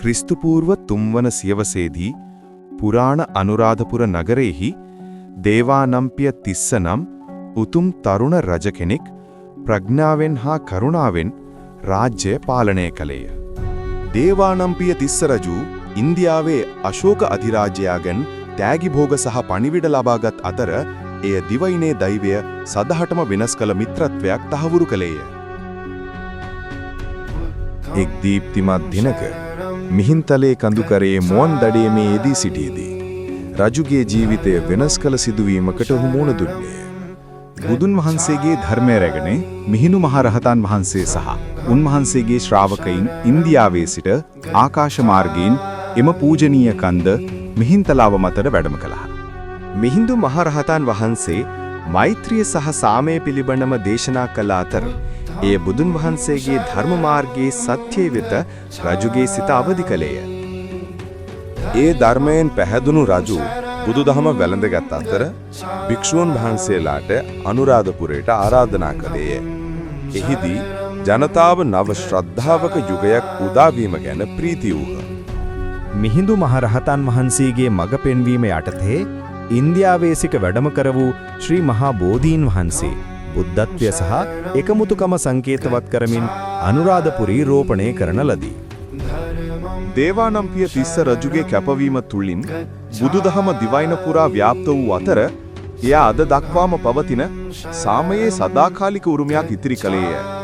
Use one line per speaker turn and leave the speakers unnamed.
ක්‍රිස්තුපූර්ව 3 වන සියවසේදී පුරාණ අනුරාධපුර නගරයේහි දේවානම්පිය තිස්ස නම් උතුම් තරුණ රජ කෙනෙක් ප්‍රඥාවෙන් හා කරුණාවෙන් රාජ්‍ය පාලනය කළේය. දේවානම්පිය තිස්ස රජු ඉන්දියාවේ අශෝක අධිරාජයාගෙන් තෑගි භෝග සහ පණිවිඩ ලබාගත් අතර එය දිවයිනේ දෛවය සදහටම වෙනස් කළ මිත්‍රත්වයක් තහවුරු කළේය. එක් දීප්තිමත් දිනක මිහින්තලේ කඳුකරයේ මුවන් දඩයමේ යෙදී සිටියේදී රජුගේ ජීවිතය වෙනස් කළ සිදුවීමකට ඔහු මුහුණ දුන්නේය. බුදුන් වහන්සේගේ ධර්මය රැගෙන මිහිඳු මහරහතන් වහන්සේ සහ උන්වහන්සේගේ ශ්‍රාවකයින් ඉන්දියාවේ සිට ආකාශ මාර්ගයෙන් එම පූජනීය කන්ද මිහින්තලාව මතට වැඩම කළහ. මිහිඳු මහරහතන් වහන්සේ මෛත්‍රිය සහ සාමය පිළිබඳව දේශනා කළ අතර එය බුදුන් වහන්සේගේ ධර්ම මාර්ගයේ සත්‍යය වෙත රජුගේ සිත අවදි කළේය. ඒ ධර්මයෙන් පැහැදුණු රජු බුදුදහම වැළඳගත් අතර භික්ෂූන් වහන්සේලාට අනුරාධපුරයට ආරාධනා කළේය. එහිදී ජනතාව නව ශ්‍රද්ධාවක යුගයක් උදාවීම ගැන ප්‍රීති වූහ. මිහිඳු මහරහතන් වහන්සේගේ මඟ පෙන්වීම යටතේ ඉන්දියාවේ සිට වැඩම කර වූ ශ්‍රී මහා බෝධීන් වහන්සේ බුද්ධත්වය සහ එකමුතුකම සංකේතවත් කරමින් අනුරාධපුරී රෝපණය කරන ලදී. දේවානම්පිය තිස්ස රජුගේ කැපවීම තුලින් බුදුදහම දිවයින පුරා ව්‍යාප්ත වූ අතර එය අද දක්වාම පවතින සාමයේ සදාකාලික උරුමයක් ඉතිරි කළේය.